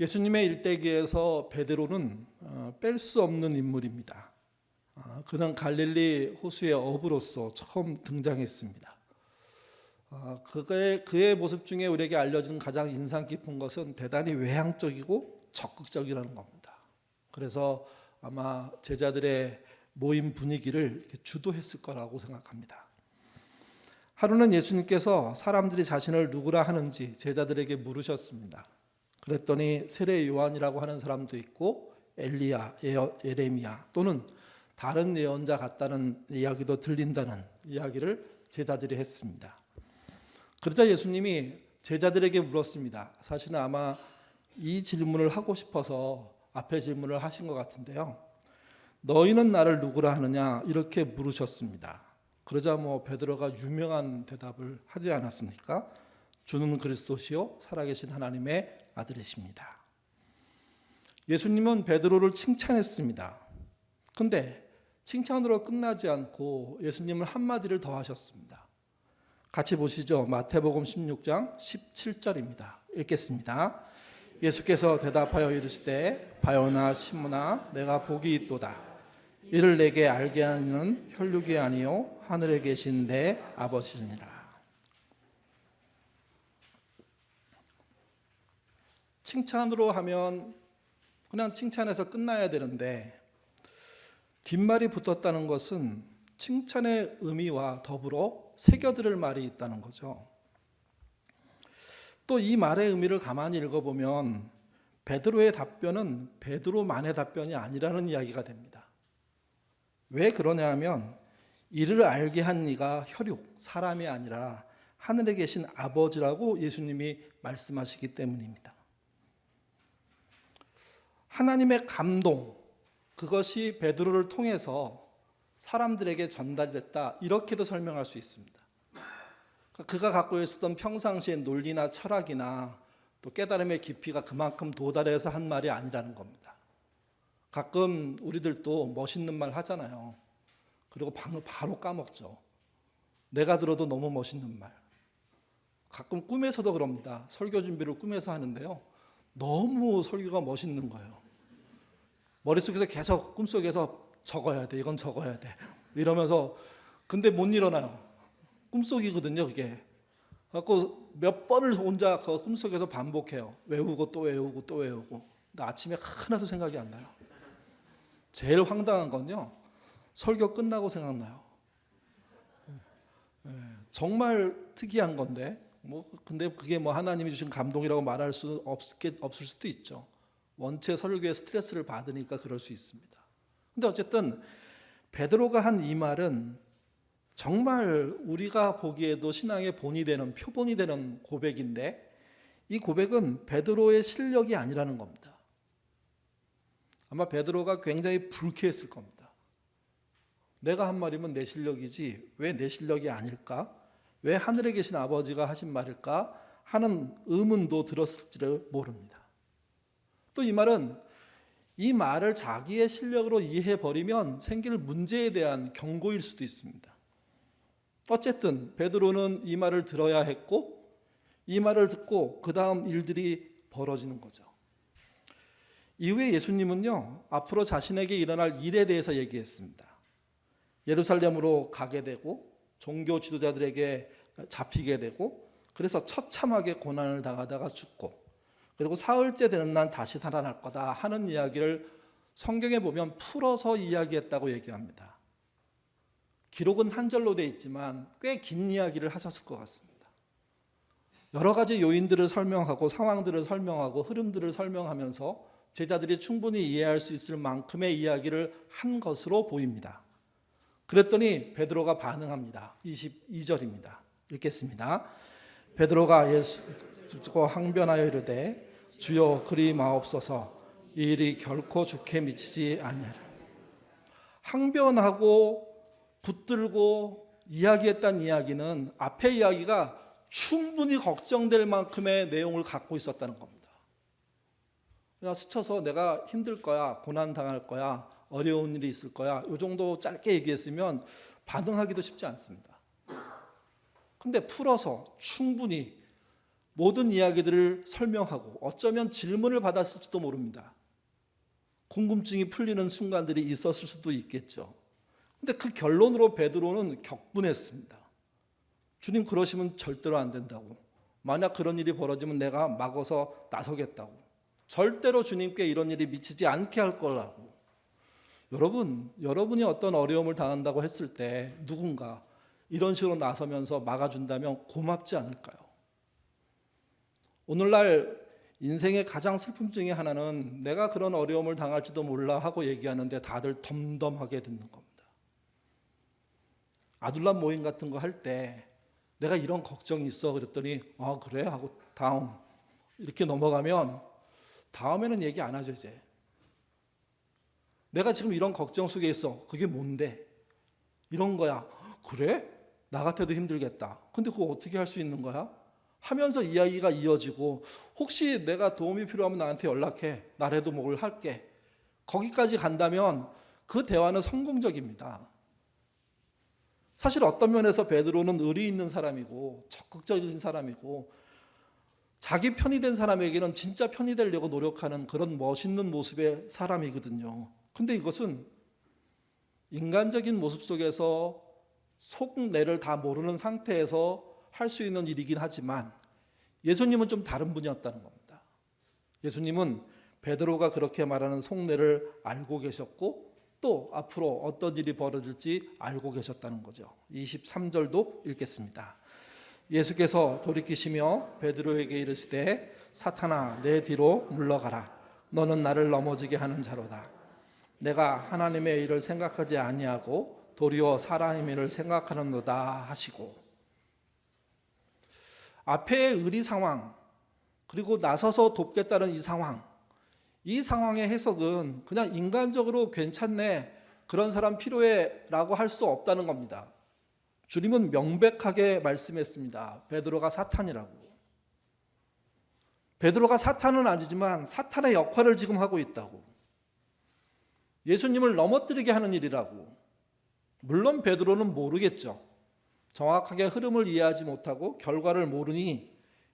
예수님의 일대기에서 베드로는 뺄 수 없는 인물입니다. 그는 호수의 어부로서 처음 등장했습니다. 그의 모습 중에 우리에게 알려진 가장 인상 깊은 것은 대단히 외향적이고 적극적이라는 겁니다. 그래서 아마 제자들의 모임 분위기를 이렇게 주도했을 거라고 생각합니다. 하루는 예수님께서 사람들이 자신을 누구라 하는지 제자들에게 물으셨습니다. 그랬더니 세례 요한이라고 하는 사람도 있고 엘리야, 예레미야 또는 다른 예언자 같다는 이야기도 들린다는 이야기를 제자들이 했습니다. 그러자 예수님이 제자들에게 물었습니다. 사실은 아마 이 질문을 하고 싶어서 앞에 질문을 하신 것 같은데요. 너희는 나를 누구라 하느냐 이렇게 물으셨습니다. 그러자 베드로가 유명한 대답을 하지 않았습니까? 주는 그리스도시요 살아계신 하나님의 아들이십니다. 예수님은 베드로를 칭찬했습니다. 그런데 칭찬으로 끝나지 않고 예수님은 한마디를 더 하셨습니다. 같이 보시죠. 마태복음 16장 17절입니다. 읽겠습니다. 예수께서 대답하여 이르시되 바요나 시므나 내가 복이 있도다. 이를 내게 알게 하는 혈육이 아니요 하늘에 계신 내 아버지니라. 칭찬으로 하면 그냥 칭찬해서 끝나야 되는데 뒷말이 붙었다는 것은 칭찬의 의미와 더불어 새겨들을 말이 있다는 거죠. 또 이 말의 의미를 가만히 읽어보면 베드로의 답변은 베드로만의 답변이 아니라는 이야기가 됩니다. 왜 그러냐 하면 이를 알게 한 이가 혈육, 사람이 아니라 하늘에 계신 아버지라고 예수님이 말씀하시기 때문입니다. 하나님의 감동, 그것이 베드로를 통해서 사람들에게 전달됐다 이렇게도 설명할 수 있습니다. 그가 갖고 있었던 평상시의 논리나 철학이나 또 깨달음의 깊이가 그만큼 도달해서 한 말이 아니라는 겁니다. 가끔 우리들도 멋있는 말 하잖아요. 그리고 바로 까먹죠. 내가 들어도 너무 멋있는 말. 가끔 꿈에서도 그럽니다. 설교 준비를 꿈에서 하는데요. 너무 설교가 멋있는 거예요. 머릿속에서 계속 꿈속에서 적어야 돼. 이건 적어야 돼. 이러면서 근데 못 일어나요. 꿈속이거든요, 그게. 그래서 몇 번을 혼자 그 꿈속에서 반복해요. 외우고 또 외우고 또 외우고. 근데 아침에 하나도 생각이 안 나요. 제일 황당한 건요. 설교 끝나고 생각나요. 정말 특이한 건데 근데 그게 하나님이 주신 감동이라고 말할 수 없을 수도 있죠. 원체 설교에 스트레스를 받으니까 그럴 수 있습니다. 근데 어쨌든 베드로가 한 이 말은 정말 우리가 보기에도 신앙의 본이 되는 표본이 되는 고백인데 이 고백은 베드로의 실력이 아니라는 겁니다. 아마 베드로가 굉장히 불쾌했을 겁니다. 내가 한 말이면 내 실력이지 왜 내 실력이 아닐까? 왜 하늘에 계신 아버지가 하신 말일까? 하는 의문도 들었을지를 모릅니다. 또 이 말은 이 말을 자기의 실력으로 이해해버리면 생길 문제에 대한 경고일 수도 있습니다. 어쨌든 베드로는 이 말을 들어야 했고 이 말을 듣고 그 다음 일들이 벌어지는 거죠. 이후에 예수님은요 앞으로 자신에게 일어날 일에 대해서 얘기했습니다. 예루살렘으로 가게 되고 종교 지도자들에게 잡히게 되고 그래서 처참하게 고난을 당하다가 죽고 그리고 사흘째 되는 날 다시 살아날 거다 하는 이야기를 성경에 보면 풀어서 이야기했다고 얘기합니다. 기록은 한 절로 되어 있지만 꽤 긴 이야기를 하셨을 것 같습니다. 여러 가지 요인들을 설명하고 상황들을 설명하고 흐름들을 설명하면서 제자들이 충분히 이해할 수 있을 만큼의 이야기를 한 것으로 보입니다. 그랬더니 베드로가 반응합니다. 22절입니다. 읽겠습니다. 베드로가 예수 듣고 항변하여 이르되 주여 그리 마옵소서 이 일이 결코 좋게 미치지 아니하라. 항변하고 붙들고 이야기했던 이야기는 앞의 이야기가 충분히 걱정될 만큼의 내용을 갖고 있었다는 겁니다. 그냥 스쳐서 내가 힘들 거야, 고난 당할 거야, 어려운 일이 있을 거야 이 정도 짧게 얘기했으면 반응하기도 쉽지 않습니다. 근데 풀어서 충분히 모든 이야기들을 설명하고 어쩌면 질문을 받았을지도 모릅니다. 궁금증이 풀리는 순간들이 있었을 수도 있겠죠. 근데 그 결론으로 베드로는 격분했습니다. 주님 그러시면 절대로 안 된다고. 만약 그런 일이 벌어지면 내가 막아서 나서겠다고. 절대로 주님께 이런 일이 미치지 않게 할 거라고. 여러분이 어떤 어려움을 당한다고 했을 때 누군가 이런 식으로 나서면서 막아준다면 고맙지 않을까요? 오늘날 인생의 가장 슬픔 중에 하나는 내가 그런 어려움을 당할지도 몰라 하고 얘기하는데 다들 덤덤하게 듣는 겁니다. 아둘람 모임 같은 거 할 때 내가 이런 걱정이 있어 그랬더니 아 그래 하고 다음 이렇게 넘어가면 다음에는 얘기 안 하죠 이제. 내가 지금 이런 걱정 속에 있어. 그게 뭔데? 이런 거야. 그래? 나 같아도 힘들겠다. 근데 그거 어떻게 할 수 있는 거야? 하면서 이야기가 이어지고 혹시 내가 도움이 필요하면 나한테 연락해. 나라도 뭘 할게. 거기까지 간다면 그 대화는 성공적입니다. 사실 어떤 면에서 베드로는 의리 있는 사람이고 적극적인 사람이고 자기 편이 된 사람에게는 진짜 편이 되려고 노력하는 그런 멋있는 모습의 사람이거든요. 근데 이것은 인간적인 모습 속에서 속내를 다 모르는 상태에서 할 수 있는 일이긴 하지만 예수님은 좀 다른 분이었다는 겁니다. 예수님은 베드로가 그렇게 말하는 속내를 알고 계셨고 또 앞으로 어떤 일이 벌어질지 알고 계셨다는 거죠. 23절도 읽겠습니다. 예수께서 돌이키시며 베드로에게 이르시되 사탄아 내 뒤로 물러가라. 너는 나를 넘어지게 하는 자로다. 내가 하나님의 일을 생각하지 아니하고 도리어 사람의 일을 생각하는도다 하시고 앞에의 의리 상황 그리고 나서서 돕겠다는 이 상황의 해석은 그냥 인간적으로 괜찮네 그런 사람 필요해 라고 할 수 없다는 겁니다. 주님은 명백하게 말씀했습니다. 베드로가 사탄이라고. 베드로가 사탄은 아니지만 사탄의 역할을 지금 하고 있다고. 예수님을 넘어뜨리게 하는 일이라고. 물론 베드로는 모르겠죠. 정확하게 흐름을 이해하지 못하고 결과를 모르니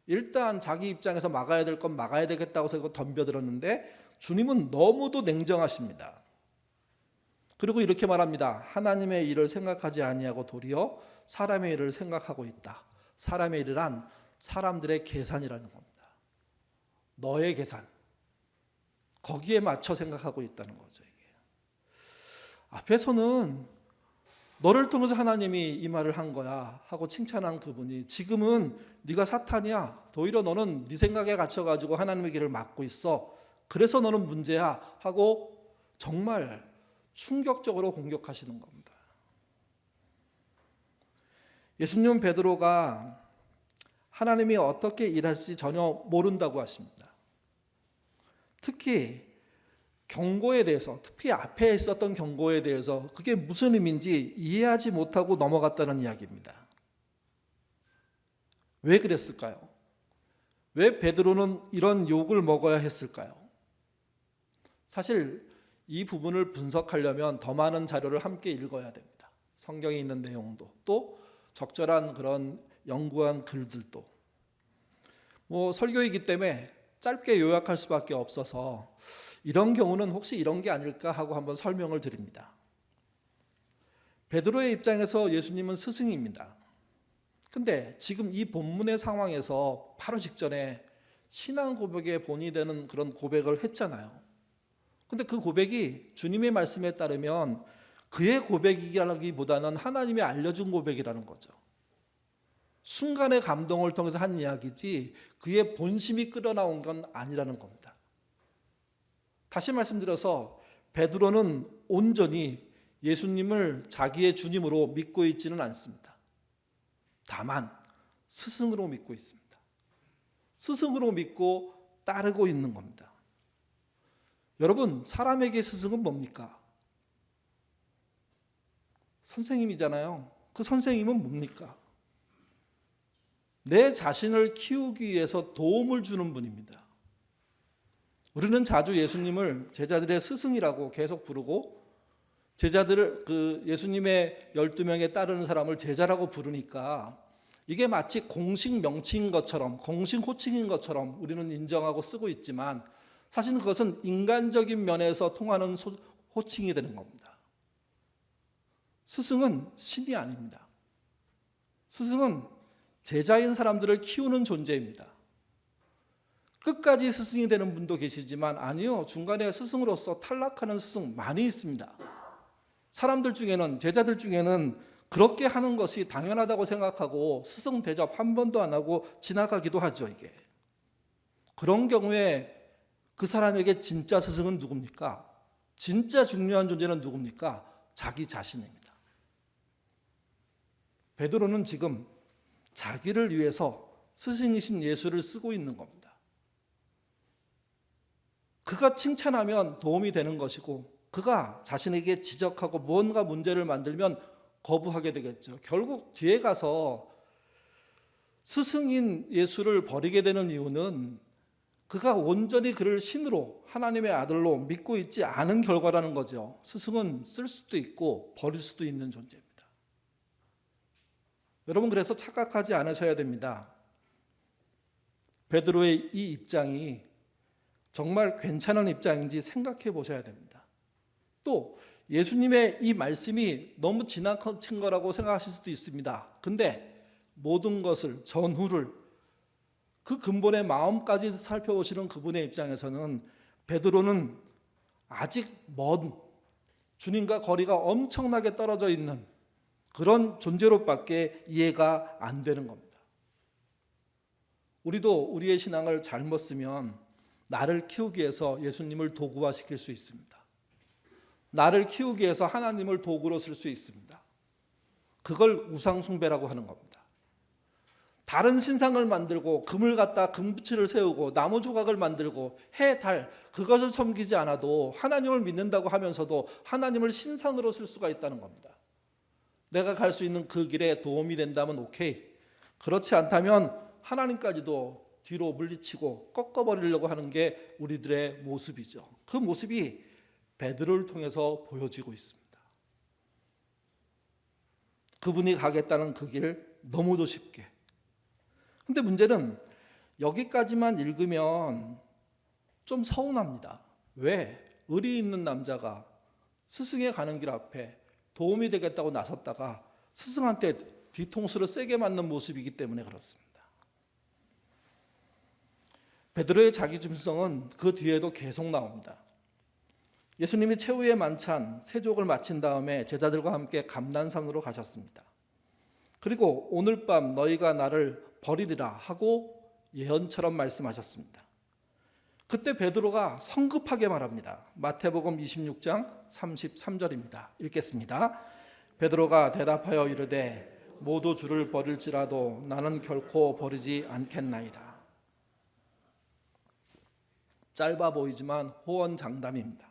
일단 자기 입장에서 막아야 될 건 막아야 되겠다고 해서 덤벼들었는데 주님은 너무도 냉정하십니다. 그리고 이렇게 말합니다. 하나님의 일을 생각하지 아니하고 도리어 사람의 일을 생각하고 있다. 사람의 일이란 사람들의 계산이라는 겁니다. 너의 계산. 거기에 맞춰 생각하고 있다는 거죠. 이게. 앞에서는 너를 통해서 하나님이 이 말을 한 거야 하고 칭찬한 그분이 지금은 네가 사탄이야. 오히려 너는 네 생각에 갇혀가지고 하나님의 길을 막고 있어. 그래서 너는 문제야 하고 정말 충격적으로 공격하시는 겁니다. 예수님은 베드로가 하나님이 어떻게 일하실지 전혀 모른다고 하십니다. 특히 경고에 대해서, 특히 앞에 있었던 경고에 대해서 그게 무슨 의미인지 이해하지 못하고 넘어갔다는 이야기입니다. 왜 그랬을까요? 왜 베드로는 이런 욕을 먹어야 했을까요? 사실 이 부분을 분석하려면 더 많은 자료를 함께 읽어야 됩니다. 성경에 있는 내용도 또 적절한 그런 연구한 글들도 설교이기 때문에 짧게 요약할 수밖에 없어서 이런 경우는 혹시 이런 게 아닐까 하고 한번 설명을 드립니다. 베드로의 입장에서 예수님은 스승입니다. 근데 지금 이 본문의 상황에서 바로 직전에 신앙 고백의 본이 되는 그런 고백을 했잖아요. 근데 그 고백이 주님의 말씀에 따르면 그의 고백이라기보다는 하나님이 알려준 고백이라는 거죠. 순간의 감동을 통해서 한 이야기지 그의 본심이 끌어나온 건 아니라는 겁니다. 다시 말씀드려서 베드로는 온전히 예수님을 자기의 주님으로 믿고 있지는 않습니다. 다만 스승으로 믿고 있습니다. 스승으로 믿고 따르고 있는 겁니다. 여러분, 사람에게 스승은 뭡니까? 선생님이잖아요. 그 선생님은 뭡니까? 내 자신을 키우기 위해서 도움을 주는 분입니다. 우리는 자주 예수님을 제자들의 스승이라고 계속 부르고 제자들을 예수님의 12명에 따르는 사람을 제자라고 부르니까 이게 마치 공식 명칭인 것처럼, 공식 호칭인 것처럼 우리는 인정하고 쓰고 있지만 사실 그것은 인간적인 면에서 통하는 호칭이 되는 겁니다. 스승은 신이 아닙니다. 스승은 제자인 사람들을 키우는 존재입니다. 끝까지 스승이 되는 분도 계시지만 아니요, 중간에 스승으로서 탈락하는 스승 많이 있습니다. 사람들 중에는, 제자들 중에는 그렇게 하는 것이 당연하다고 생각하고 스승 대접 한 번도 안 하고 지나가기도 하죠. 이게 그런 경우에 그 사람에게 진짜 스승은 누굽니까? 진짜 중요한 존재는 누굽니까? 자기 자신입니다. 베드로는 지금 자기를 위해서 스승이신 예수를 쓰고 있는 겁니다. 그가 칭찬하면 도움이 되는 것이고 그가 자신에게 지적하고 무언가 문제를 만들면 거부하게 되겠죠. 결국 뒤에 가서 스승인 예수를 버리게 되는 이유는 그가 온전히 그를 신으로, 하나님의 아들로 믿고 있지 않은 결과라는 거죠. 스승은 쓸 수도 있고 버릴 수도 있는 존재입니다. 여러분, 그래서 착각하지 않으셔야 됩니다. 베드로의 이 입장이 정말 괜찮은 입장인지 생각해 보셔야 됩니다. 또 예수님의 이 말씀이 너무 지나친 거라고 생각하실 수도 있습니다. 근데 모든 것을, 전후를, 그 근본의 마음까지 살펴보시는 그분의 입장에서는 베드로는 아직 먼, 주님과 거리가 엄청나게 떨어져 있는 그런 존재로밖에 이해가 안 되는 겁니다. 우리도 우리의 신앙을 잘못 쓰면 나를 키우기 위해서 예수님을 도구화시킬 수 있습니다. 나를 키우기 위해서 하나님을 도구로 쓸 수 있습니다. 그걸 우상숭배라고 하는 겁니다. 다른 신상을 만들고 금을 갖다 금붙이를 세우고 나무 조각을 만들고 해, 달, 그것을 섬기지 않아도 하나님을 믿는다고 하면서도 하나님을 신상으로 쓸 수가 있다는 겁니다. 내가 갈 수 있는 그 길에 도움이 된다면 오케이. 그렇지 않다면 하나님까지도 뒤로 물리치고 꺾어버리려고 하는 게 우리들의 모습이죠. 그 모습이 베드로를 통해서 보여지고 있습니다. 그분이 가겠다는 그 길 너무도 쉽게. 근데 문제는 여기까지만 읽으면 좀 서운합니다. 왜? 의리 있는 남자가 스승의 가는 길 앞에 도움이 되겠다고 나섰다가 스승한테 뒤통수를 세게 맞는 모습이기 때문에 그렇습니다. 베드로의 자기중심성은 그 뒤에도 계속 나옵니다. 예수님이 최후의 만찬 세족을 마친 다음에 제자들과 함께 감난산으로 가셨습니다. 그리고 오늘 밤 너희가 나를 버리리라 하고 예언처럼 말씀하셨습니다. 그때 베드로가 성급하게 말합니다. 마태복음 26장 33절입니다. 읽겠습니다. 베드로가 대답하여 이르되 모두 주를 버릴지라도 나는 결코 버리지 않겠나이다. 짧아 보이지만 호언장담입니다.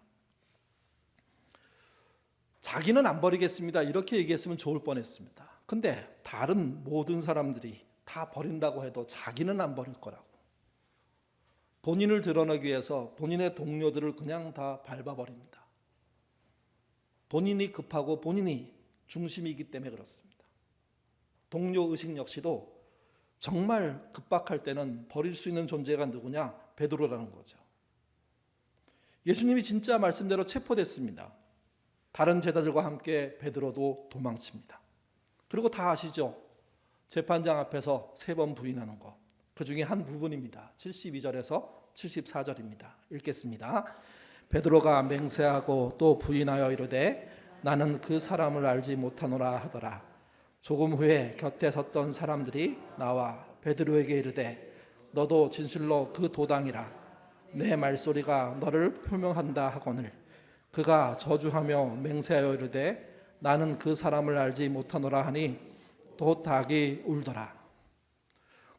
자기는 안 버리겠습니다. 이렇게 얘기했으면 좋을 뻔했습니다. 근데 다른 모든 사람들이 다 버린다고 해도 자기는 안 버릴 거라고. 본인을 드러내기 위해서 본인의 동료들을 그냥 다 밟아버립니다. 본인이 급하고 본인이 중심이기 때문에 그렇습니다. 동료 의식 역시도 정말 급박할 때는 버릴 수 있는 존재가 누구냐? 베드로라는 거죠. 예수님이 진짜 말씀대로 체포됐습니다. 다른 제자들과 함께 베드로도 도망칩니다. 그리고 다 아시죠? 재판장 앞에서 3번 부인하는 거. 그 중에 한 부분입니다. 72절에서 74절입니다. 읽겠습니다. 베드로가 맹세하고 또 부인하여 이르되 나는 그 사람을 알지 못하노라 하더라. 조금 후에 곁에 섰던 사람들이 나와 베드로에게 이르되 너도 진실로 그 도당이라. 내 말소리가 너를 표명한다 하거늘 그가 저주하며 맹세하여 이르되 나는 그 사람을 알지 못하노라 하니 또 닭이 울더라.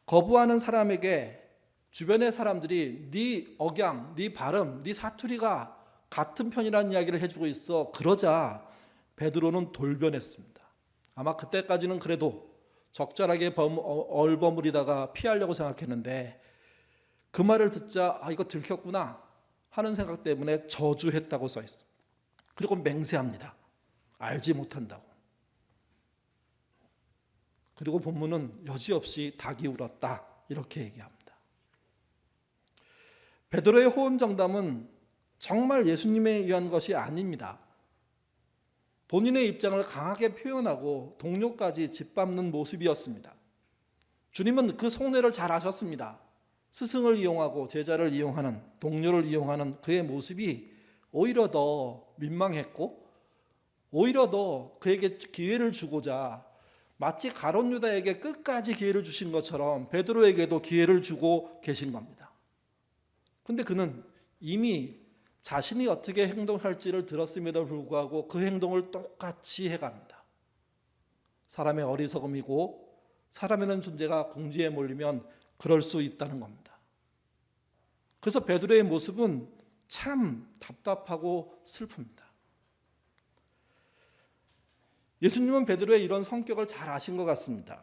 거부하는 사람에게 주변의 사람들이 네 억양, 네 발음, 네 사투리가 같은 편이라는 이야기를 해주고 있어. 그러자 베드로는 돌변했습니다. 아마 그때까지는 그래도 적절하게 얼버무리다가 피하려고 생각했는데 그 말을 듣자 이거 들켰구나 하는 생각 때문에 저주했다고 써 있어요. 그리고 맹세합니다. 알지 못한다고. 그리고 본문은 여지없이 닭이 울었다 이렇게 얘기합니다. 베드로의 호언정담은 정말 예수님에 의한 것이 아닙니다. 본인의 입장을 강하게 표현하고 동료까지 짓밟는 모습이었습니다. 주님은 그 속내를 잘 아셨습니다. 스승을 이용하고 제자를 이용하는, 동료를 이용하는 그의 모습이 오히려 더 민망했고 오히려 더 그에게 기회를 주고자 마치 가룟 유다에게 끝까지 기회를 주신 것처럼 베드로에게도 기회를 주고 계신 겁니다. 근데 그는 이미 자신이 어떻게 행동할지를 들었음에도 불구하고 그 행동을 똑같이 해갑니다. 사람의 어리석음이고 사람이라는 존재가 궁지에 몰리면 그럴 수 있다는 겁니다. 그래서 베드로의 모습은 참 답답하고 슬픕니다. 예수님은 베드로의 이런 성격을 잘 아신 것 같습니다.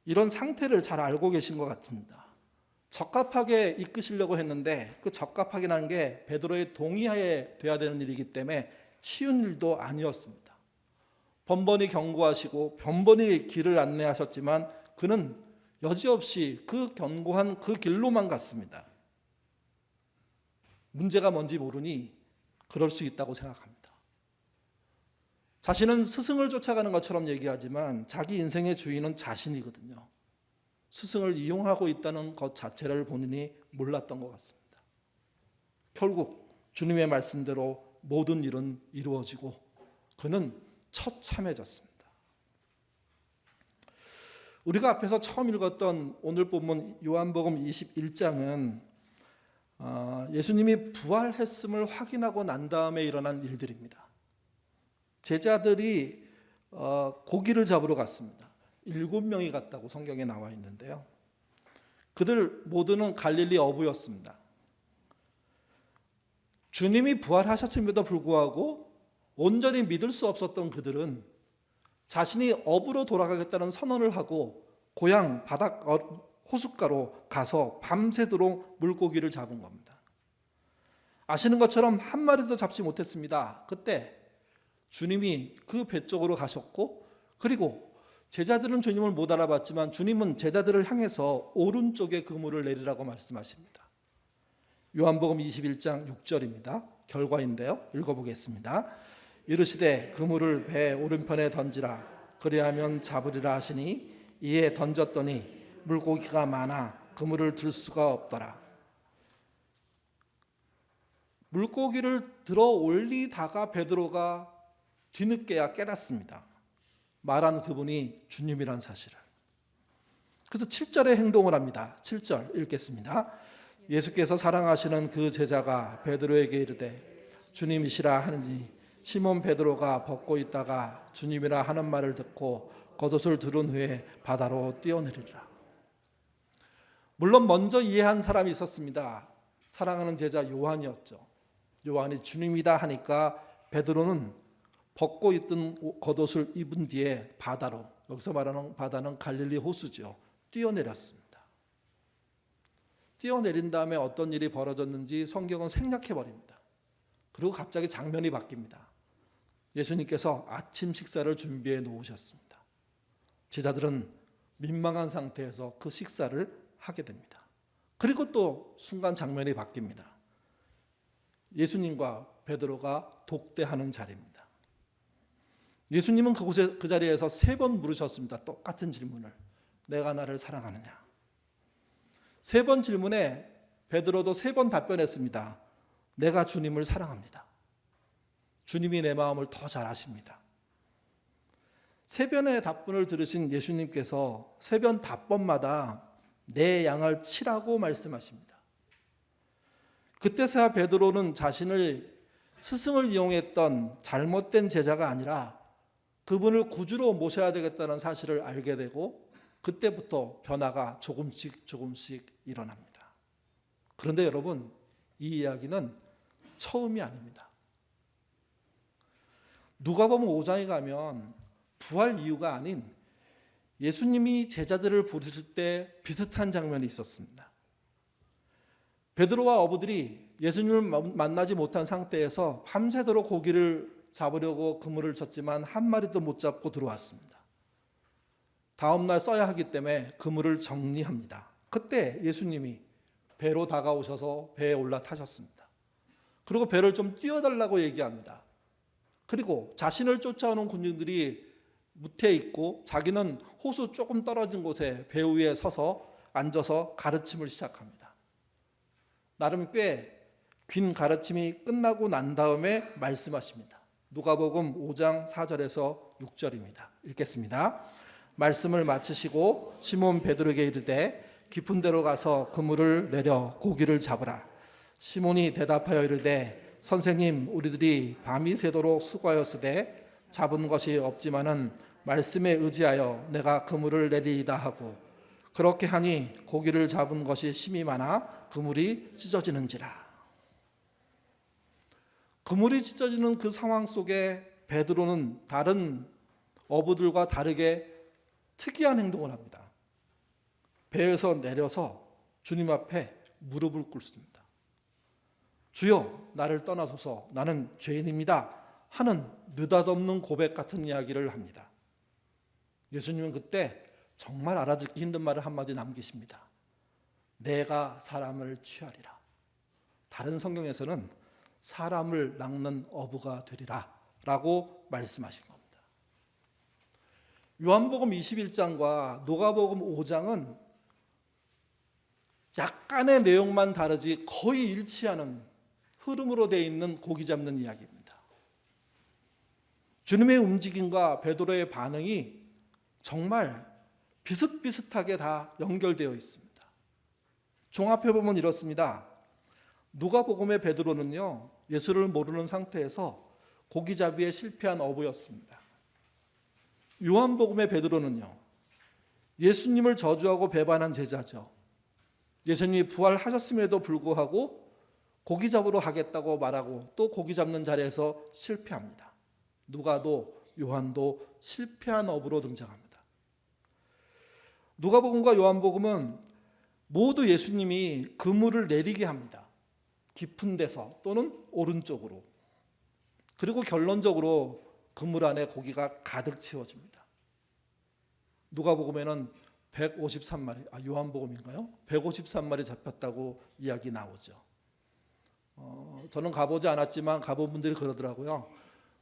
이런 상태를 잘 알고 계신 것 같습니다. 적합하게 이끄시려고 했는데 그 적합하게라는 게 베드로의 동의하에 돼야 되는 일이기 때문에 쉬운 일도 아니었습니다. 번번이 경고하시고 번번이 길을 안내하셨지만 그는 여지없이 그 견고한 그 길로만 갔습니다. 문제가 뭔지 모르니 그럴 수 있다고 생각합니다. 자신은 스승을 쫓아가는 것처럼 얘기하지만 자기 인생의 주인은 자신이거든요. 스승을 이용하고 있다는 것 자체를 본인이 몰랐던 것 같습니다. 결국 주님의 말씀대로 모든 일은 이루어지고 그는 처참해졌습니다. 우리가 앞에서 처음 읽었던 오늘 본문 요한복음 21장은 예수님이 부활했음을 확인하고 난 다음에 일어난 일들입니다. 제자들이 고기를 잡으러 갔습니다. 7명이 갔다고 성경에 나와 있는데요. 그들 모두는 갈릴리 어부였습니다. 주님이 부활하셨음에도 불구하고 온전히 믿을 수 없었던 그들은 자신이 어부로 돌아가겠다는 선언을 하고 고향 바닷 호숫가로 가서 밤새도록 물고기를 잡은 겁니다. 아시는 것처럼 한 마리도 잡지 못했습니다. 그때 주님이 그 배 쪽으로 가셨고 그리고 제자들은 주님을 못 알아봤지만 주님은 제자들을 향해서 오른쪽에 그물을 내리라고 말씀하십니다. 요한복음 21장 6절입니다. 결과인데요. 읽어보겠습니다. 이르시되 그물을 배 오른편에 던지라 그리하면 잡으리라 하시니 이에 던졌더니 물고기가 많아 그물을 들 수가 없더라. 물고기를 들어 올리다가 베드로가 뒤늦게야 깨닫습니다. 말한 그분이 주님이란 사실을. 그래서 7절에 행동을 합니다. 7절 읽겠습니다. 예수께서 사랑하시는 그 제자가 베드로에게 이르되 주님이시라 하는지 시몬 베드로가 벗고 있다가 주님이라 하는 말을 듣고 겉옷을 들은 후에 바다로 뛰어내리라. 물론 먼저 이해한 사람이 있었습니다. 사랑하는 제자 요한이었죠. 요한이 주님이다 하니까 베드로는 벗고 있던 겉옷을 입은 뒤에 바다로, 여기서 말하는 바다는 갈릴리 호수죠. 뛰어내렸습니다. 뛰어내린 다음에 어떤 일이 벌어졌는지 성경은 생략해버립니다. 그리고 갑자기 장면이 바뀝니다. 예수님께서 아침 식사를 준비해 놓으셨습니다. 제자들은 민망한 상태에서 그 식사를 하게 됩니다. 그리고 또 순간 장면이 바뀝니다. 예수님과 베드로가 독대하는 자리입니다. 예수님은 그 자리에서 3번 물으셨습니다. 똑같은 질문을. 내가 나를 사랑하느냐? 3번 질문에 베드로도 3번 답변했습니다. 내가 주님을 사랑합니다. 주님이 내 마음을 더 잘 아십니다. 3번의 답변을 들으신 예수님께서 3번 답변마다 내 양을 치라고 말씀하십니다. 그때서야 베드로는 자신을 스승을 이용했던 잘못된 제자가 아니라 그분을 구주로 모셔야 되겠다는 사실을 알게 되고 그때부터 변화가 조금씩 일어납니다. 그런데 여러분, 이 이야기는 처음이 아닙니다. 누가복음 5장에 가면 부활 이유가 아닌 예수님이 제자들을 부르실 때 비슷한 장면이 있었습니다. 베드로와 어부들이 예수님을 만나지 못한 상태에서 밤새도록 고기를 잡으려고 그물을 쳤지만 한 마리도 못 잡고 들어왔습니다. 다음 날 써야 하기 때문에 그물을 정리합니다. 그때 예수님이 배로 다가오셔서 배에 올라타셨습니다. 그리고 배를 좀 띄워달라고 얘기합니다. 그리고 자신을 쫓아오는 군중들이 무태에 있고 자기는 호수 조금 떨어진 곳에 배 위에 서서 앉아서 가르침을 시작합니다. 나름 꽤 긴 가르침이 끝나고 난 다음에 말씀하십니다. 누가복음 5장 4절에서 6절입니다. 읽겠습니다. 말씀을 마치시고 시몬 베드로에게 이르되 깊은 데로 가서 그물을 내려 고기를 잡으라. 시몬이 대답하여 이르되 선생님, 우리들이 밤이 새도록 수고하였으되 잡은 것이 없지만은 말씀에 의지하여 내가 그물을 내리이다 하고 그렇게 하니 고기를 잡은 것이 심히 많아 그물이 찢어지는지라. 그물이 찢어지는 그 상황 속에 베드로는 다른 어부들과 다르게 특이한 행동을 합니다. 배에서 내려서 주님 앞에 무릎을 꿇습니다. 주여, 나를 떠나소서, 나는 죄인입니다 하는 느닷없는 고백 같은 이야기를 합니다. 예수님은 그때 정말 알아듣기 힘든 말을 한마디 남기십니다. 내가 사람을 취하리라. 다른 성경에서는 사람을 낚는 어부가 되리라 라고 말씀하신 겁니다. 요한복음 21장과 누가복음 5장은 약간의 내용만 다르지 거의 일치하는 흐름으로 되어 있는 고기 잡는 이야기입니다. 주님의 움직임과 베드로의 반응이 정말 비슷비슷하게 다 연결되어 있습니다. 종합해 보면 이렇습니다. 누가복음의 베드로는요, 예수를 모르는 상태에서 고기잡이에 실패한 어부였습니다. 요한복음의 베드로는요, 예수님을 저주하고 배반한 제자죠. 예수님이 부활하셨음에도 불구하고 고기 잡으러 가겠다고 말하고 또 고기 잡는 자리에서 실패합니다. 누가도 요한도 실패한 어부로 등장합니다. 누가복음과 요한복음은 모두 예수님이 그물을 내리게 합니다. 깊은 데서 또는 오른쪽으로. 그리고 결론적으로 그물 안에 고기가 가득 채워집니다. 누가복음에는 153마리, 요한복음인가요? 153마리 잡혔다고 이야기 나오죠. 저는 가보지 않았지만 가본 분들이 그러더라고요.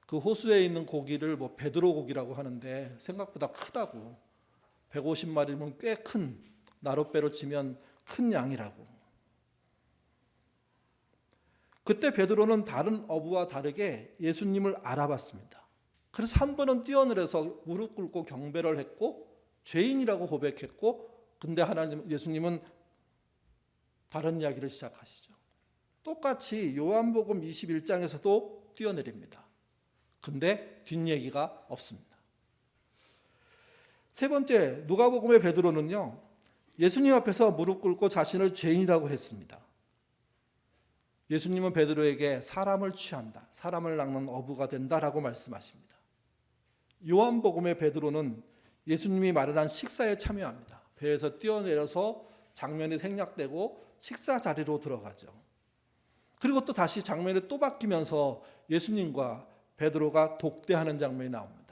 그 호수에 있는 고기를 베드로 고기라고 하는데 생각보다 크다고. 150마리면 꽤 큰, 나룻배로 치면 큰 양이라고. 그때 베드로는 다른 어부와 다르게 예수님을 알아봤습니다. 그래서 한 번은 뛰어내려서 무릎 꿇고 경배를 했고 죄인이라고 고백했고, 근데 예수님은 다른 이야기를 시작하시죠. 똑같이 요한복음 21장에서도 뛰어내립니다. 근데 뒷얘기가 없습니다. 세 번째, 누가복음의 베드로는요, 예수님 앞에서 무릎 꿇고 자신을 죄인이라고 했습니다. 예수님은 베드로에게 사람을 취한다, 사람을 낚는 어부가 된다라고 말씀하십니다. 요한복음의 베드로는 예수님이 마련한 식사에 참여합니다. 배에서 뛰어내려서 장면이 생략되고 식사 자리로 들어가죠. 그리고 또 다시 장면이 또 바뀌면서 예수님과 베드로가 독대하는 장면이 나옵니다.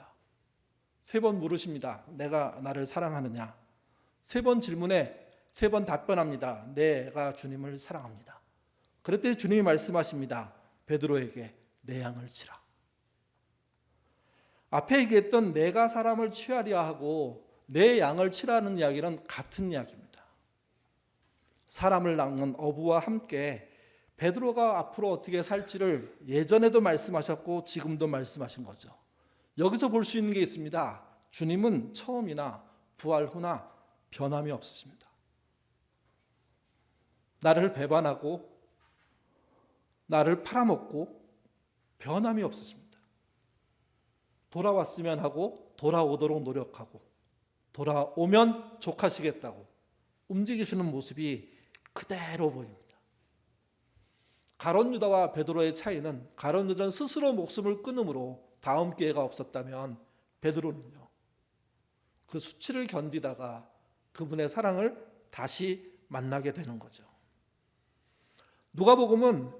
3번 물으십니다. 내가 나를 사랑하느냐? 3번 질문에 3번 답변합니다. 내가 주님을 사랑합니다. 그랬더니 주님이 말씀하십니다. 베드로에게 내 양을 치라. 앞에 얘기했던 내가 사람을 취하려 하고 내 양을 치라는 이야기는 같은 이야기입니다. 사람을 낚는 어부와 함께 베드로가 앞으로 어떻게 살지를 예전에도 말씀하셨고 지금도 말씀하신 거죠. 여기서 볼 수 있는 게 있습니다. 주님은 처음이나 부활 후나 변함이 없으십니다. 나를 배반하고 나를 팔아먹고 변함이 없으십니다. 돌아왔으면 하고 돌아오도록 노력하고 돌아오면 족하시겠다고 움직이시는 모습이 그대로 보입니다. 가룟 유다와 베드로의 차이는 가룟 유다는 스스로 목숨을 끊음으로 다음 기회가 없었다면 베드로는요, 그 수치를 견디다가 그분의 사랑을 다시 만나게 되는 거죠. 누가복음은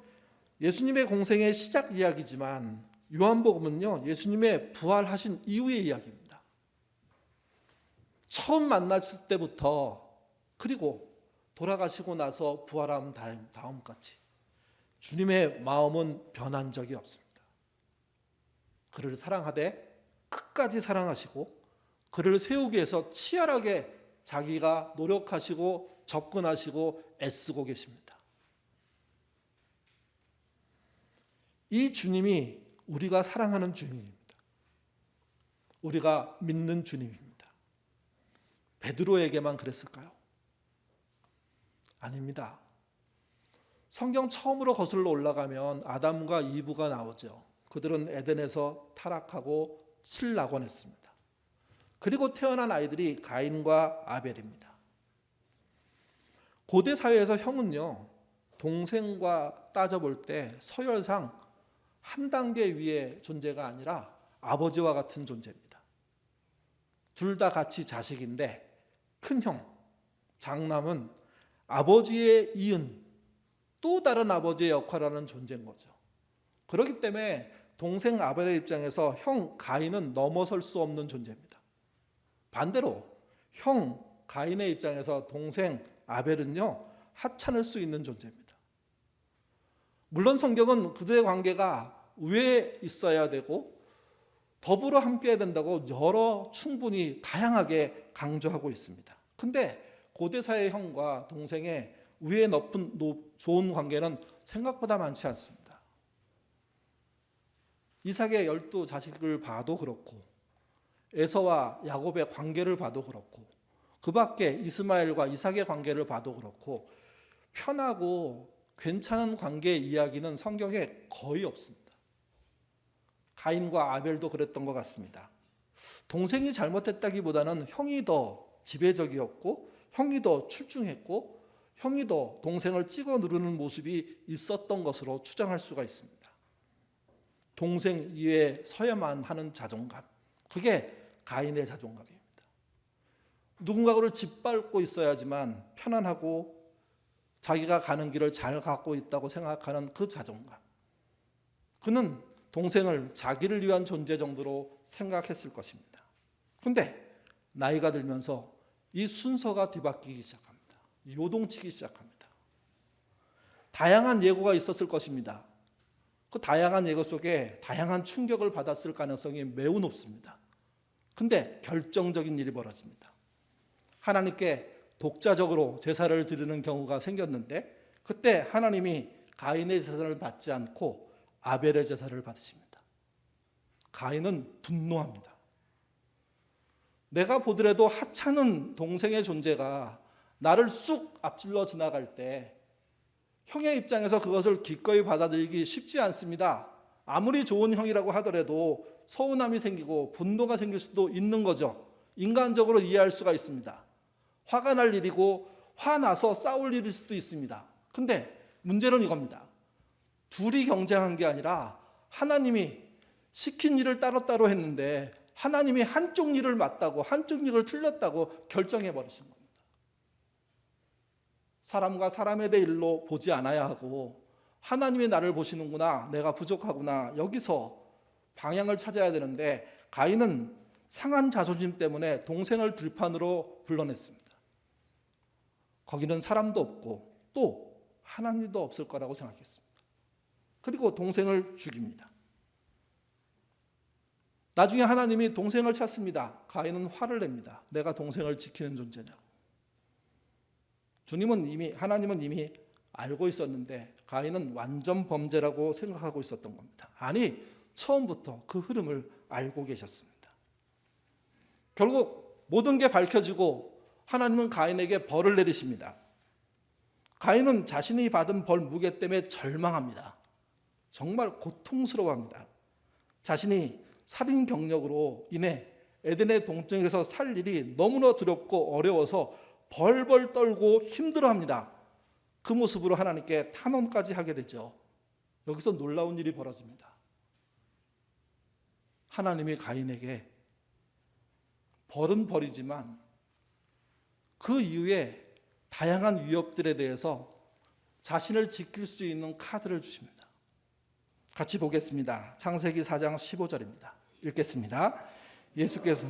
예수님의 공생의 시작 이야기지만 요한복음은요, 예수님의 부활하신 이후의 이야기입니다. 처음 만났을 때부터 그리고 돌아가시고 나서 부활한 다음까지 주님의 마음은 변한 적이 없습니다. 그를 사랑하되 끝까지 사랑하시고 그를 세우기 위해서 치열하게 자기가 노력하시고 접근하시고 애쓰고 계십니다. 이 주님이 우리가 사랑하는 주님입니다. 우리가 믿는 주님입니다. 베드로에게만 그랬을까요? 아닙니다. 성경 처음으로 거슬러 올라가면 아담과 이브가 나오죠. 그들은 에덴에서 타락하고 실낙원했습니다. 그리고 태어난 아이들이 가인과 아벨입니다. 고대 사회에서 형은요, 동생과 따져볼 때 서열상 한 단계 위의 존재가 아니라 아버지와 같은 존재입니다. 둘 다 같이 자식인데 큰형, 장남은 아버지의 이은, 또 다른 아버지의 역할을 하는 존재인 거죠. 그렇기 때문에 동생 아벨의 입장에서 형 가인은 넘어설 수 없는 존재입니다. 반대로 형 가인의 입장에서 동생 아벨은요, 하찮을 수 있는 존재입니다. 물론 성경은 그들의 관계가 위에 있어야 되고 더불어 함께해야 된다고 충분히 다양하게 강조하고 있습니다. 근데 고대사의 형과 동생의 위에 높은 좋은 관계는 생각보다 많지 않습니다. 이삭의 12자식을 봐도 그렇고 에서와 야곱의 관계를 봐도 그렇고 그 밖에 이스마엘과 이삭의 관계를 봐도 그렇고 편하고 괜찮은 관계의 이야기는 성경에 거의 없습니다. 가인과 아벨도 그랬던 것 같습니다. 동생이 잘못했다기보다는 형이 더 지배적이었고 형이 더 출중했고 형이 더 동생을 찍어 누르는 모습이 있었던 것으로 추정할 수가 있습니다. 동생 위에 서야만 하는 자존감, 그게 가인의 자존감입니다. 누군가를 짓밟고 있어야지만 편안하고 자기가 가는 길을 잘 갖고 있다고 생각하는 그 자존감. 그는 동생을 자기를 위한 존재 정도로 생각했을 것입니다. 그런데 나이가 들면서 이 순서가 뒤바뀌기 시작합니다. 요동치기 시작합니다. 다양한 예고가 있었을 것입니다. 그 다양한 예고 속에 다양한 충격을 받았을 가능성이 매우 높습니다. 그런데 결정적인 일이 벌어집니다. 하나님께 독자적으로 제사를 드리는 경우가 생겼는데 그때 하나님이 가인의 제사를 받지 않고 아벨의 제사를 받으십니다. 가인은 분노합니다. 내가 보더라도 하찮은 동생의 존재가 나를 쑥 앞질러 지나갈 때 형의 입장에서 그것을 기꺼이 받아들이기 쉽지 않습니다. 아무리 좋은 형이라고 하더라도 서운함이 생기고 분노가 생길 수도 있는 거죠. 인간적으로 이해할 수가 있습니다. 화가 날 일이고 화나서 싸울 일일 수도 있습니다. 근데 문제는 이겁니다. 둘이 경쟁한 게 아니라 하나님이 시킨 일을 따로따로 했는데 하나님이 한쪽 일을 맞다고 한쪽 일을 틀렸다고 결정해 버리신 겁니다. 사람과 사람에 대해 일로 보지 않아야 하고 하나님이 나를 보시는구나, 내가 부족하구나, 여기서 방향을 찾아야 되는데 가인은 상한 자존심 때문에 동생을 들판으로 불러냈습니다. 거기는 사람도 없고 또 하나님도 없을 거라고 생각했습니다. 그리고 동생을 죽입니다. 나중에 하나님이 동생을 찾습니다. 가인은 화를 냅니다. 내가 동생을 지키는 존재냐고. 하나님은 이미 알고 있었는데 가인은 완전 범죄라고 생각하고 있었던 겁니다. 아니, 처음부터 그 흐름을 알고 계셨습니다. 결국 모든 게 밝혀지고 하나님은 가인에게 벌을 내리십니다. 가인은 자신이 받은 벌 무게 때문에 절망합니다. 정말 고통스러워합니다. 자신이 살인 경력으로 인해 에덴의 동쪽에서 살 일이 너무나 두렵고 어려워서 벌벌 떨고 힘들어합니다. 그 모습으로 하나님께 탄원까지 하게 되죠. 여기서 놀라운 일이 벌어집니다. 하나님이 가인에게 벌은 벌이지만 그 이후에 다양한 위협들에 대해서 자신을 지킬 수 있는 카드를 주십니다. 같이 보겠습니다. 창세기 4장 15절입니다. 읽겠습니다. 예수께서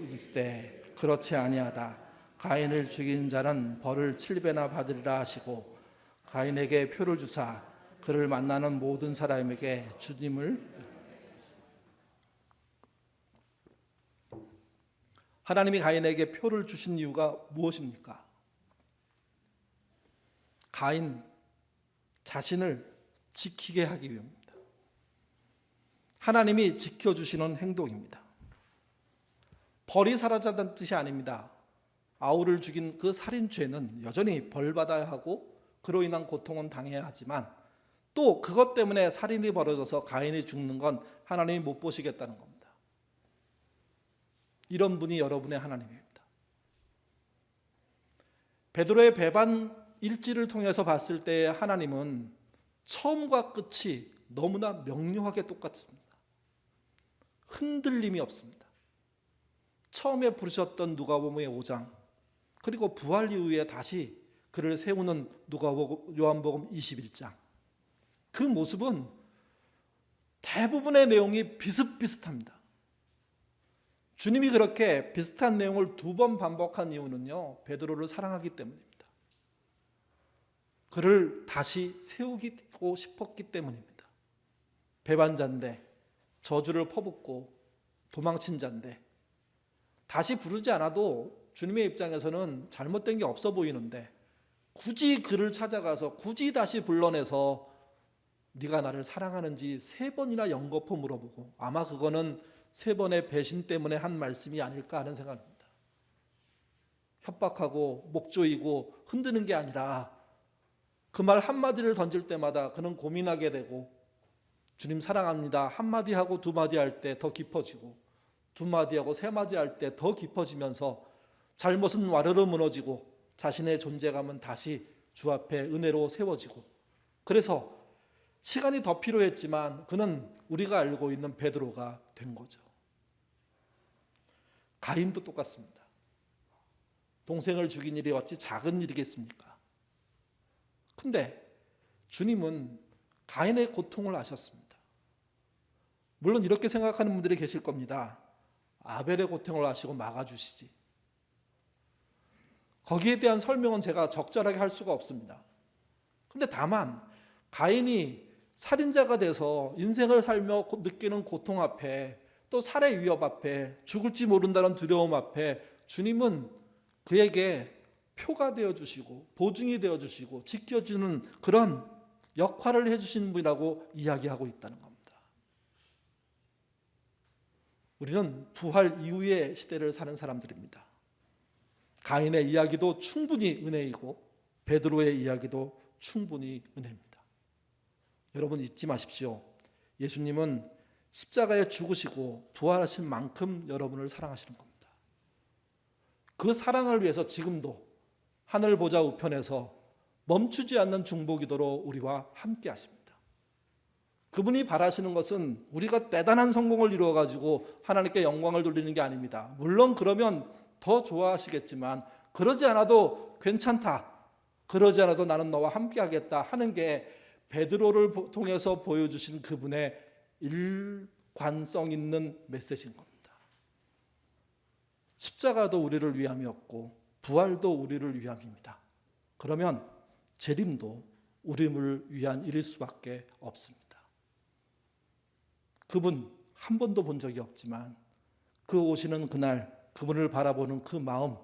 이르시되 그렇지 아니하다. 가인을 죽인 자는 벌을 7배나 받으리라 하시고 가인에게 표를 주사 그를 만나는 모든 사람에게 하나님이 가인에게 표를 주신 이유가 무엇입니까? 가인 자신을 지키게 하기 위함입니다. 하나님이 지켜주시는 행동입니다. 벌이 사라졌다는 뜻이 아닙니다. 아우를 죽인 그 살인죄는 여전히 벌받아야 하고 그로 인한 고통은 당해야 하지만 또 그것 때문에 살인이 벌어져서 가인이 죽는 건 하나님이 못 보시겠다는 겁니다. 이런 분이 여러분의 하나님입니다. 베드로의 배반 일지를 통해서 봤을 때 하나님은 처음과 끝이 너무나 명료하게 똑같습니다. 흔들림이 없습니다. 처음에 부르셨던 누가복음의 5장 그리고 부활 이후에 다시 그를 세우는 요한복음 21장 그 모습은 대부분의 내용이 비슷비슷합니다. 주님이 그렇게 비슷한 내용을 2번 반복한 이유는요, 베드로를 사랑하기 때문입니다. 그를 다시 세우고 싶었기 때문입니다. 배반자인데 저주를 퍼붓고 도망친 자인데 다시 부르지 않아도 주님의 입장에서는 잘못된 게 없어 보이는데 굳이 그를 찾아가서 굳이 다시 불러내서 네가 나를 사랑하는지 3번이나 연거푸 물어보고 아마 그거는 3번의 배신 때문에 한 말씀이 아닐까 하는 생각입니다. 협박하고 목 조이고 흔드는 게 아니라 그 말 한마디를 던질 때마다 그는 고민하게 되고 주님 사랑합니다 한마디 하고 2마디 할 때 더 깊어지고 2마디 하고 3마디 할 때 더 깊어지면서 잘못은 와르르 무너지고 자신의 존재감은 다시 주 앞에 은혜로 세워지고 그래서 시간이 더 필요했지만 그는 우리가 알고 있는 베드로가 된 거죠. 가인도 똑같습니다. 동생을 죽인 일이 어찌 작은 일이겠습니까? 근데 주님은 가인의 고통을 아셨습니다. 물론 이렇게 생각하는 분들이 계실 겁니다. 아벨의 고통을 아시고 막아주시지. 거기에 대한 설명은 제가 적절하게 할 수가 없습니다. 근데 다만 가인이 살인자가 돼서 인생을 살며 느끼는 고통 앞에 또 살해 위협 앞에 죽을지 모른다는 두려움 앞에 주님은 그에게 표가 되어주시고 보증이 되어주시고 지켜주는 그런 역할을 해주신 분이라고 이야기하고 있다는 겁니다. 우리는 부활 이후의 시대를 사는 사람들입니다. 가인의 이야기도 충분히 은혜이고 베드로의 이야기도 충분히 은혜입니다. 여러분 잊지 마십시오. 예수님은 십자가에 죽으시고 부활하신 만큼 여러분을 사랑하시는 겁니다. 그 사랑을 위해서 지금도 하늘 보좌 우편에서 멈추지 않는 중보기도로 우리와 함께 하십니다. 그분이 바라시는 것은 우리가 대단한 성공을 이루어가지고 하나님께 영광을 돌리는 게 아닙니다. 물론 그러면 더 좋아하시겠지만 그러지 않아도 괜찮다. 그러지 않아도 나는 너와 함께 하겠다 하는 게 베드로를 통해서 보여주신 그분의 일관성 있는 메시지인 겁니다. 십자가도 우리를 위함이었고 부활도 우리를 위함입니다. 그러면 재림도 우리를 위한 일일 수밖에 없습니다. 그분 한 번도 본 적이 없지만 그 오시는 그날 그분을 바라보는 그 마음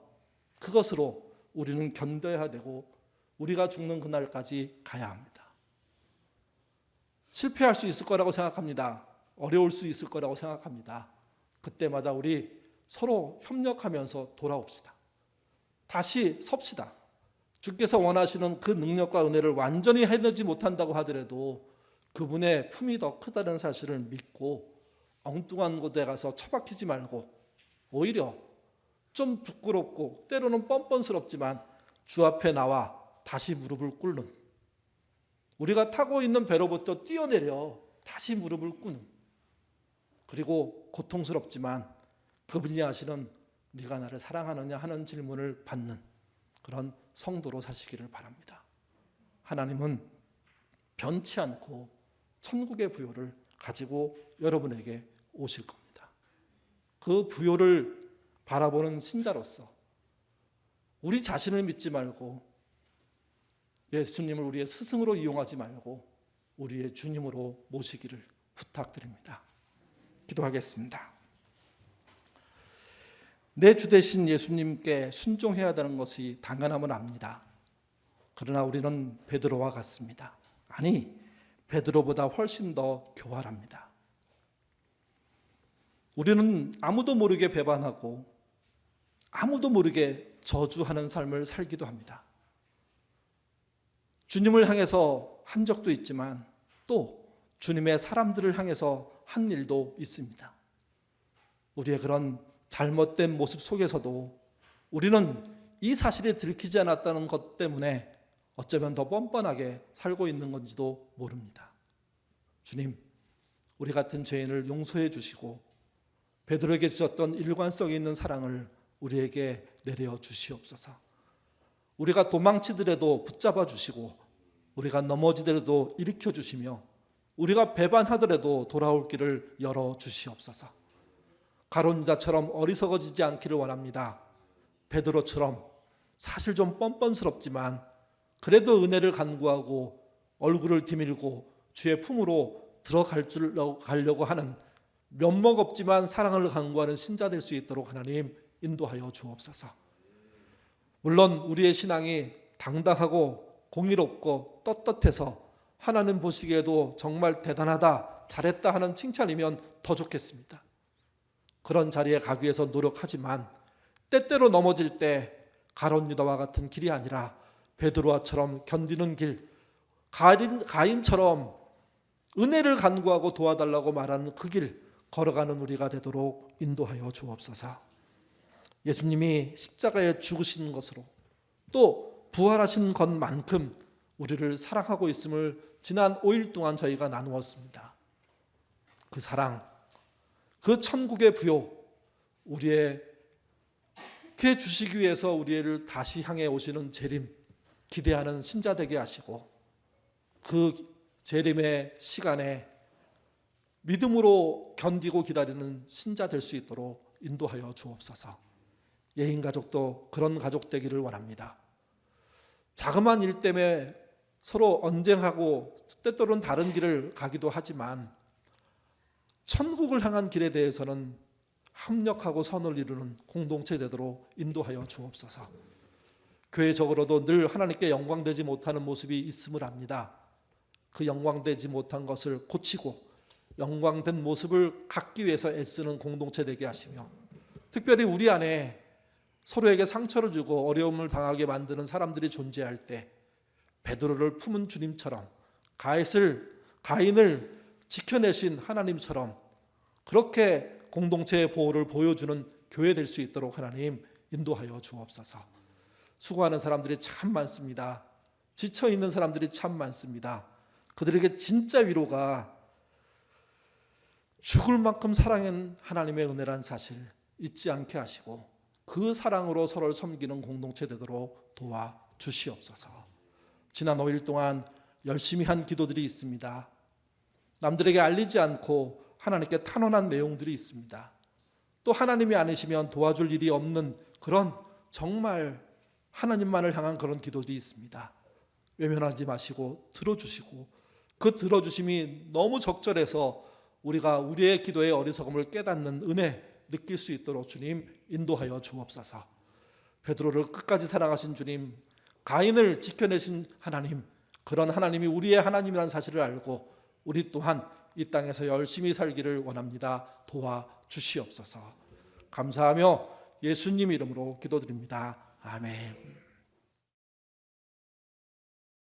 그것으로 우리는 견뎌야 되고 우리가 죽는 그날까지 가야 합니다. 실패할 수 있을 거라고 생각합니다. 어려울 수 있을 거라고 생각합니다. 그때마다 우리 서로 협력하면서 돌아옵시다. 다시 섭시다. 주께서 원하시는 그 능력과 은혜를 완전히 해내지 못한다고 하더라도 그분의 품이 더 크다는 사실을 믿고 엉뚱한 곳에 가서 처박히지 말고 오히려 좀 부끄럽고 때로는 뻔뻔스럽지만 주 앞에 나와 다시 무릎을 꿇는 우리가 타고 있는 배로부터 뛰어내려 다시 무릎을 꿇는 그리고 고통스럽지만 그분이 하시는 네가 나를 사랑하느냐 하는 질문을 받는 그런 성도로 사시기를 바랍니다. 하나님은 변치 않고 천국의 부요를 가지고 여러분에게 오실 겁니다. 그 부요를 바라보는 신자로서 우리 자신을 믿지 말고 예수님을 우리의 스승으로 이용하지 말고 우리의 주님으로 모시기를 부탁드립니다. 기도하겠습니다. 내 주 되신 예수님께 순종해야 되는 것이 당연함은 압니다. 그러나 우리는 베드로와 같습니다. 아니, 베드로보다 훨씬 더 교활합니다. 우리는 아무도 모르게 배반하고 아무도 모르게 저주하는 삶을 살기도 합니다. 주님을 향해서 한 적도 있지만 또 주님의 사람들을 향해서 한 일도 있습니다. 우리의 그런 잘못된 모습 속에서도 우리는 이 사실이 들키지 않았다는 것 때문에 어쩌면 더 뻔뻔하게 살고 있는 건지도 모릅니다. 주님, 우리 같은 죄인을 용서해 주시고 베드로에게 주셨던 일관성 있는 사랑을 우리에게 내려 주시옵소서. 우리가 도망치더라도 붙잡아 주시고 우리가 넘어지더라도 일으켜 주시며 우리가 배반하더라도 돌아올 길을 열어 주시옵소서. 가룟 유다처럼 어리석어지지 않기를 원합니다. 베드로처럼 사실 좀 뻔뻔스럽지만 그래도 은혜를 간구하고 얼굴을 디밀고 주의 품으로 들어가려고 하는 면목 없지만 사랑을 간구하는 신자 될 수 있도록 하나님 인도하여 주옵소서. 물론 우리의 신앙이 당당하고 공의롭고 떳떳해서 하나님 보시기에도 정말 대단하다, 잘했다 하는 칭찬이면 더 좋겠습니다. 그런 자리에 가기 위해서 노력하지만 때때로 넘어질 때 가룟 유다와 같은 길이 아니라 베드로와처럼 견디는 길, 가인처럼 은혜를 간구하고 도와달라고 말하는 그 길 걸어가는 우리가 되도록 인도하여 주옵소서. 예수님이 십자가에 죽으신 것으로 또 부활하신 것만큼 우리를 사랑하고 있음을 지난 5일 동안 저희가 나누었습니다. 그 사랑, 그 천국의 부요, 우리에게 주시기 위해서 우리를 다시 향해 오시는 재림 기대하는 신자 되게 하시고 그 재림의 시간에 믿음으로 견디고 기다리는 신자 될 수 있도록 인도하여 주옵소서. 예인 가족도 그런 가족 되기를 원합니다. 자그마한 일 때문에 서로 언쟁하고 때때로는 다른 길을 가기도 하지만 천국을 향한 길에 대해서는 합력하고 선을 이루는 공동체 되도록 인도하여 주옵소서. 교회적으로도 늘 하나님께 영광되지 못하는 모습이 있음을 압니다. 그 영광되지 못한 것을 고치고 영광된 모습을 갖기 위해서 애쓰는 공동체 되게 하시며 특별히 우리 안에 서로에게 상처를 주고 어려움을 당하게 만드는 사람들이 존재할 때 베드로를 품은 주님처럼 가인을 지켜내신 하나님처럼 그렇게 공동체의 보호를 보여주는 교회 될 수 있도록 하나님 인도하여 주옵소서. 수고하는 사람들이 참 많습니다. 지쳐있는 사람들이 참 많습니다. 그들에게 진짜 위로가 죽을 만큼 사랑한 하나님의 은혜란 사실 잊지 않게 하시고 그 사랑으로 서로를 섬기는 공동체 되도록 도와주시옵소서. 지난 5일 동안 열심히 한 기도들이 있습니다. 남들에게 알리지 않고 하나님께 탄원한 내용들이 있습니다. 또 하나님이 아니시면 도와줄 일이 없는 그런 정말 하나님만을 향한 그런 기도들이 있습니다. 외면하지 마시고 들어주시고 그 들어주심이 너무 적절해서 우리가 우리의 기도의 어리석음을 깨닫는 은혜 느낄 수 있도록 주님 인도하여 주옵소서. 베드로를 끝까지 사랑하신 주님, 가인을 지켜내신 하나님, 그런 하나님이 우리의 하나님이라는 사실을 알고 우리 또한 이 땅에서 열심히 살기를 원합니다. 도와주시옵소서. 감사하며 예수님 이름으로 기도드립니다. 아멘.